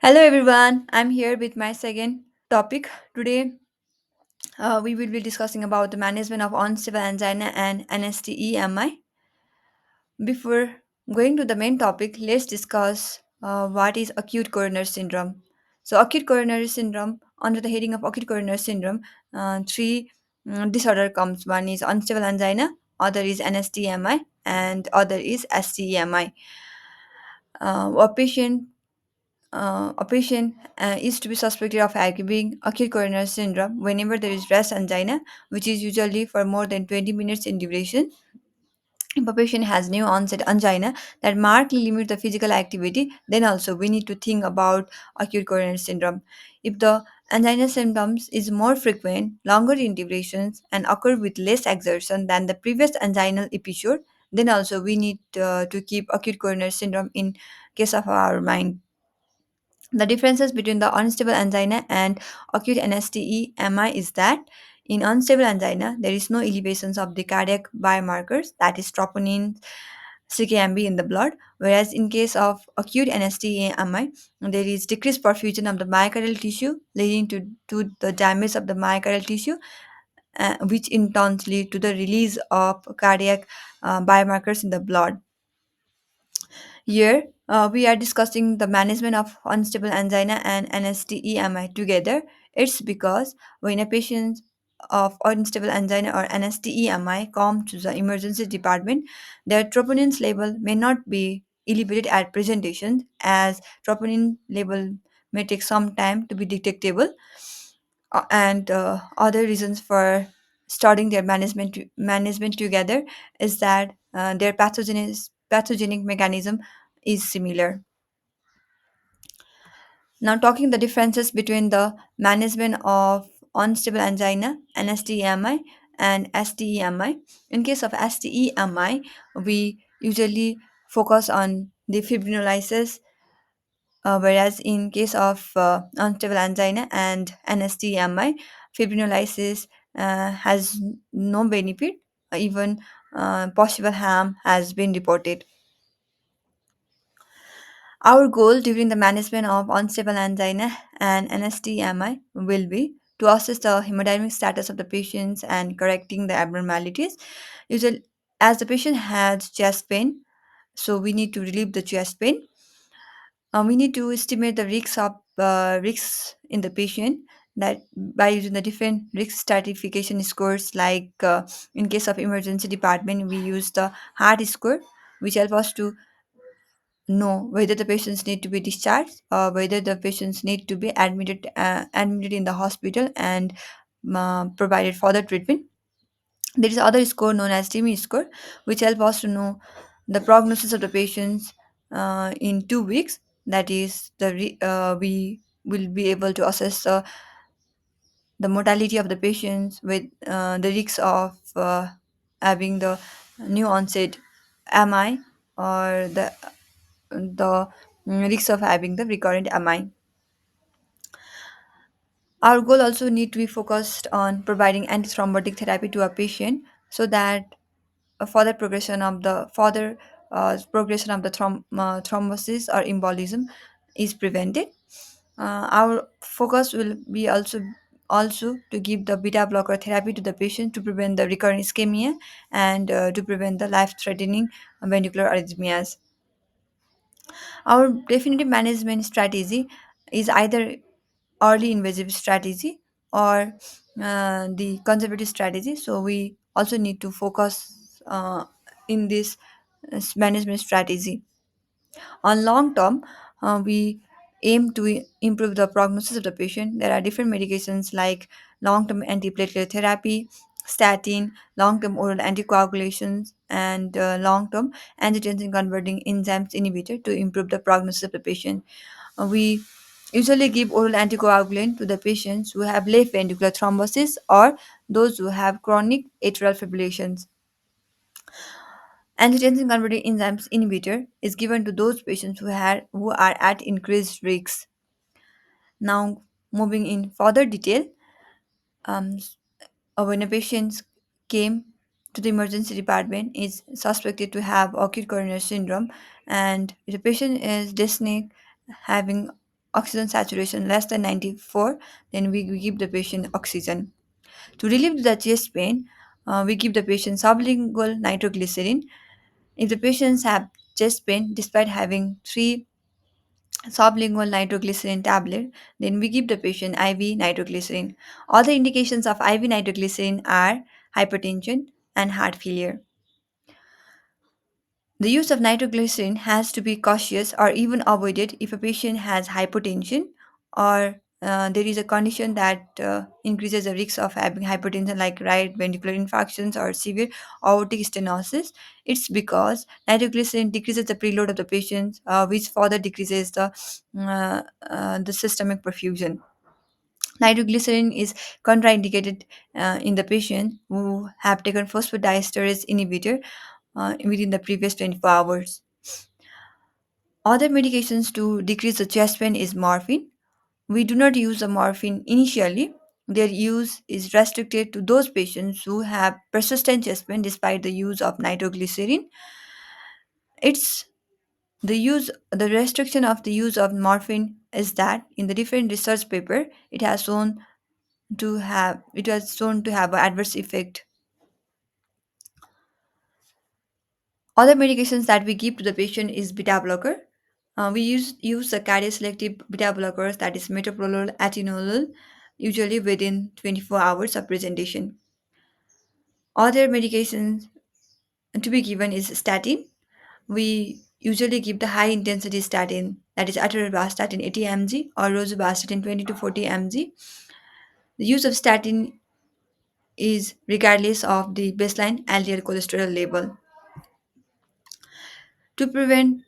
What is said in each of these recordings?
Hello everyone, I'm here with my second topic. Today we will be discussing about the management of unstable angina and NSTEMI. Before going to the main topic, let's discuss what is acute coronary syndrome. So acute coronary syndrome, under the heading of acute coronary syndrome, three disorder comes. One is unstable angina, other is NSTEMI, and other is STEMI. A patient is to be suspected of having acute coronary syndrome whenever there is rest angina, which is usually for more than 20 minutes in duration. If a patient has new onset angina that markedly limit the physical activity, then also we need to think about acute coronary syndrome. If the angina symptoms is more frequent, longer in durations, and occur with less exertion than the previous anginal episode, then also we need to keep acute coronary syndrome in case of our mind. The differences between the unstable angina and acute NSTEMI is that in unstable angina, there is no elevations of the cardiac biomarkers, that is troponin, CKMB in the blood, whereas in case of acute NSTEMI, there is decreased perfusion of the myocardial tissue, leading to the damage of the myocardial tissue, which in turn lead to the release of cardiac biomarkers in the blood. Here, we are discussing the management of unstable angina and NSTEMI together. It's because when a patient of unstable angina or NSTEMI come to the emergency department, their troponins level may not be elevated at presentation, as troponin level may take some time to be detectable, and other reasons for starting their management together is that their pathogenic mechanism is similar. Now, talking the differences between the management of unstable angina, NSTEMI, and STEMI. In case of STEMI, we usually focus on the fibrinolysis, whereas in case of unstable angina and NSTEMI, fibrinolysis has no benefit. Even possible harm has been reported. Our goal during the management of unstable angina and NSTEMI will be to assess the hemodynamic status of the patients and correcting the abnormalities. Usually, as the patient has chest pain, so we need to relieve the chest pain. We need to estimate the risks in the patient, that by using the different risk stratification scores. Like in case of emergency department, we use the heart score, which help us to know whether the patients need to be discharged or whether the patients need to be admitted in the hospital and provided further treatment. There is other score known as TIMI score, which help us to know the prognosis of the patients in 2 weeks. That is, we will be able to assess the mortality of the patients with the risks of having the new onset MI, or the risks of having the recurrent MI. Our goal also need to be focused on providing antithrombotic therapy to a patient, so that a further progression of the thrombosis or embolism is prevented. Our focus will be also to give the beta blocker therapy to the patient to prevent the recurrent ischemia and to prevent the life-threatening ventricular arrhythmias. Our definitive management strategy is either early invasive strategy or the conservative strategy. So we also need to focus in this management strategy. On long term, we aim to improve the prognosis of the patient. There are different medications like long term antiplatelet therapy, statin, long term oral anticoagulations, and long term angiotensin converting enzymes inhibitor to improve the prognosis of the patient. We usually give oral anticoagulant to the patients who have left ventricular thrombosis or those who have chronic atrial fibrillations. Angiotensin converting enzymes inhibitor is given to those patients who are at increased risks. Now, moving in further detail, um, when a patient came to the emergency department is suspected to have acute coronary syndrome, and if the patient is dyspneic, having oxygen saturation less than 94, then we give the patient oxygen. To relieve the chest pain, we give the patient sublingual nitroglycerin. If the patients have chest pain despite having three sublingual nitroglycerin tablet, then we give the patient IV nitroglycerin. Other indications of IV nitroglycerin are hypertension and heart failure. The use of nitroglycerin has to be cautious or even avoided if a patient has hypertension or there is a condition that increases the risk of having hypertension like right ventricular infarctions or severe aortic stenosis. It's because nitroglycerin decreases the preload of the patient, which further decreases the systemic perfusion. Nitroglycerin is contraindicated in the patient who have taken phosphodiesterase inhibitor within the previous 24 hours. Other medications to decrease the chest pain is morphine. We do not use the morphine initially. Their use is restricted to those patients who have persistent chest pain despite the use of nitroglycerin. It's the restriction of the use of morphine is that in the different research paper, it has shown to have an adverse effect. Other medications that we give to the patient is beta blocker. We use the cardiac selective beta blockers, that is metoprolol, atenolol, usually within 24 hours of presentation. Other medications to be given is statin. We usually give the high intensity statin, that is atorvastatin 80 mg or rosuvastatin 20 to 40 mg. The use of statin is regardless of the baseline LDL cholesterol level. To prevent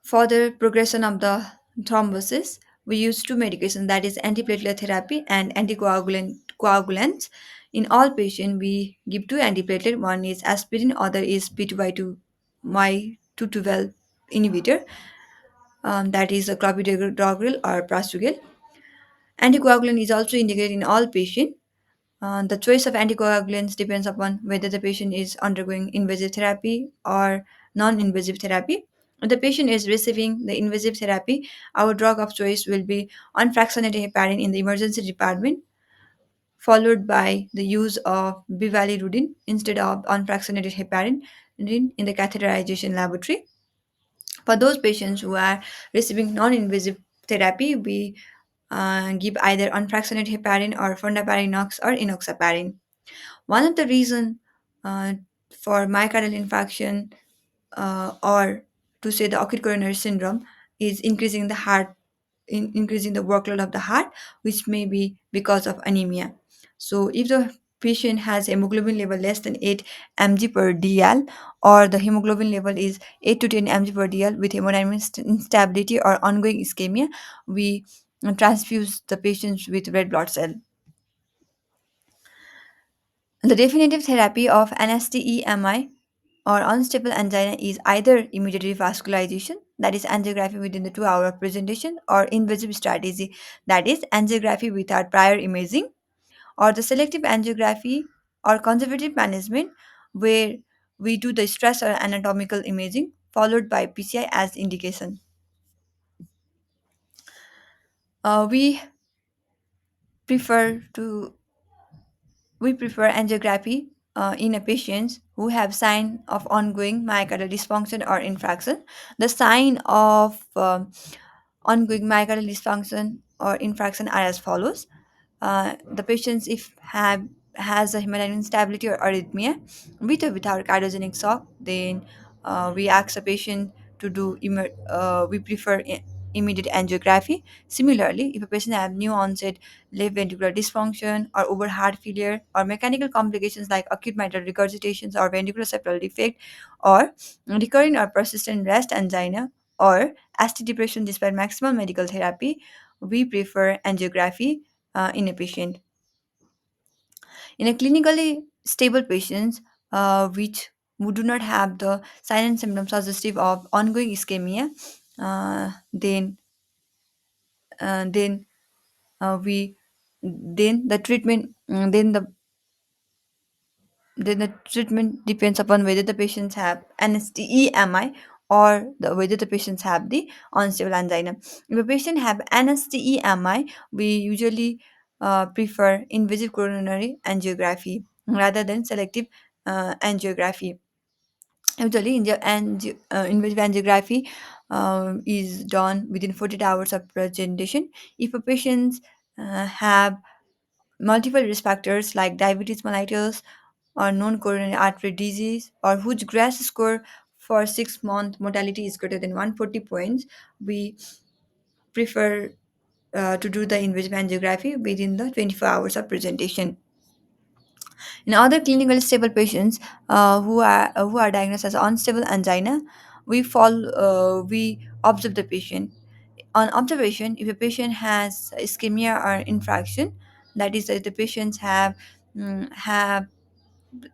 further progression of the thrombosis, we use two medications, that is antiplatelet therapy and coagulants. In all patients, we give two antiplatelet. One is aspirin, other is P2Y2 Y212 inhibitor, that is a clopidogrel or prasugrel. Anticoagulant is also indicated in all patients. The choice of anticoagulants depends upon whether the patient is undergoing invasive therapy or non invasive therapy. If the patient is receiving the invasive therapy, our drug of choice will be unfractionated heparin in the emergency department, followed by the use of bivalirudin instead of unfractionated heparin in the catheterization laboratory. For those patients who are receiving non invasive therapy, we give either unfractionated heparin or fondaparin or enoxaparin. One of the reasons uh, for myocardial infarction or to say the acute coronary syndrome is increasing the workload of the heart, which may be because of anemia. So if the patient has hemoglobin level less than 8 mg per dl, or the hemoglobin level is 8 to 10 mg per dl with hemodynamic instability or ongoing ischemia, we transfuse the patients with red blood cell. The definitive therapy of NSTEMI or unstable angina is either immediate revascularization, that is angiography within the 2 hour of presentation, or invasive strategy, that is angiography without prior imaging, or the selective angiography or conservative management, where we do the stress or anatomical imaging followed by PCI as indication. We prefer to we prefer angiography in a patients who have sign of ongoing myocardial dysfunction or infraction. The sign of ongoing myocardial dysfunction or infraction are as follows. The patients if have has a hemodynamic instability or arrhythmia with or without cardiogenic shock, then we ask the patient to we prefer immediate angiography. Similarly, if a patient have new onset left ventricular dysfunction or over heart failure or mechanical complications like acute mitral regurgitations or ventricular septal defect or recurring or persistent rest angina or ST depression despite maximal medical therapy, we prefer angiography in a patient. In a clinically stable patients, which who do not have the sign and symptoms suggestive of ongoing ischemia, then then we then the treatment then the treatment depends upon whether the patients have NSTEMI whether the patients have the unstable angina. If a patient have NSTEMI, we usually prefer invasive coronary angiography rather than selective angiography. Usually, invasive angiography is done within 48 hours of presentation. If a patient have multiple risk factors like diabetes mellitus or known coronary artery disease, or whose GRAS score for 6 month mortality is greater than 140 points, we prefer to do the invasive angiography within the 24 hours of presentation. In other clinically stable patients who are diagnosed as unstable angina, we observe the patient. On observation, if a patient has ischemia or infraction, that is, that the patients have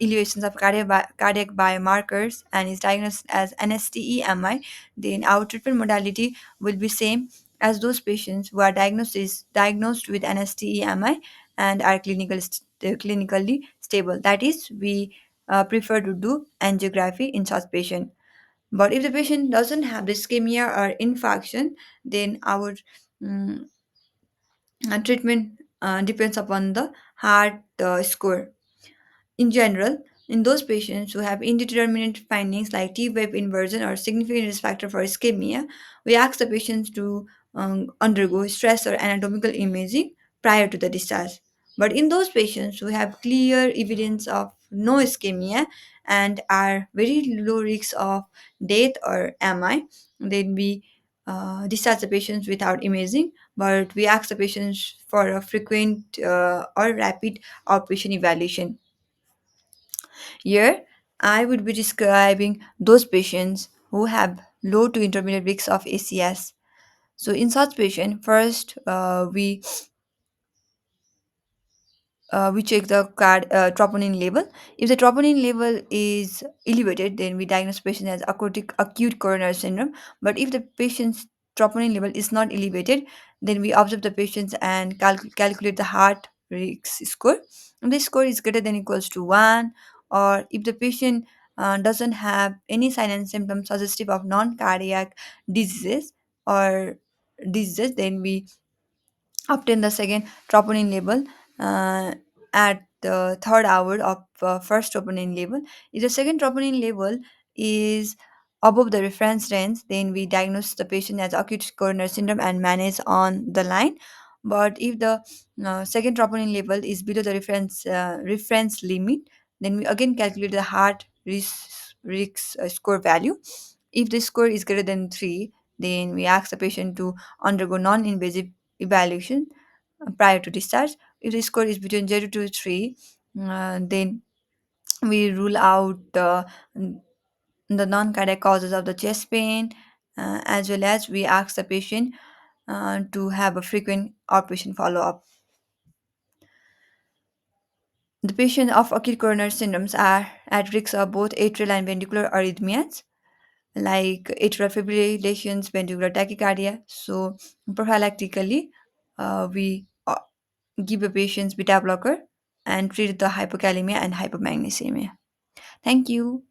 elevations of cardiac biomarkers and is diagnosed as NSTEMI, then our treatment modality will be same as those patients who are diagnosed with NSTEMI and are clinically stable. That is, we prefer to do angiography in such patient. But if the patient doesn't have the ischemia or infarction, then our mm, treatment depends upon the heart score. In general, in those patients who have indeterminate findings like T-wave inversion or significant risk factor for ischemia, we ask the patients to undergo stress or anatomical imaging prior to the discharge. But in those patients who have clear evidence of no ischemia and are very low risk of death or MI, then we discharge the patients without imaging, but we ask the patients for a frequent or rapid outpatient evaluation. Here, I would be describing those patients who have low to intermediate risks of ACS. So, in such patient, first we check the troponin level. If the troponin level is elevated, then we diagnose patient as acute coronary syndrome. But if the patient's troponin level is not elevated, then we observe the patients and calculate the heart risk score. If the score is greater than equals to 1, or if the patient doesn't have any sign and symptoms suggestive of non-cardiac diseases or diseases, then we obtain the second troponin level uh, at the third hour of first troponin level. If the second troponin level is above the reference range, then we diagnose the patient as acute coronary syndrome and manage on the line. But if the second troponin level is below the reference limit, then we again calculate the heart risk score value. If the score is greater than 3, then we ask the patient to undergo non-invasive evaluation prior to discharge. If the score is between 0 to 3, then we rule out the non-cardiac causes of the chest pain, as well as we ask the patient to have a frequent outpatient follow-up. The patient of acute coronary syndromes are at risk of both atrial and ventricular arrhythmias, like atrial fibrillations, ventricular tachycardia. So, prophylactically, we give a patient's beta blocker and treat the hypokalemia and hypomagnesemia. Thank you.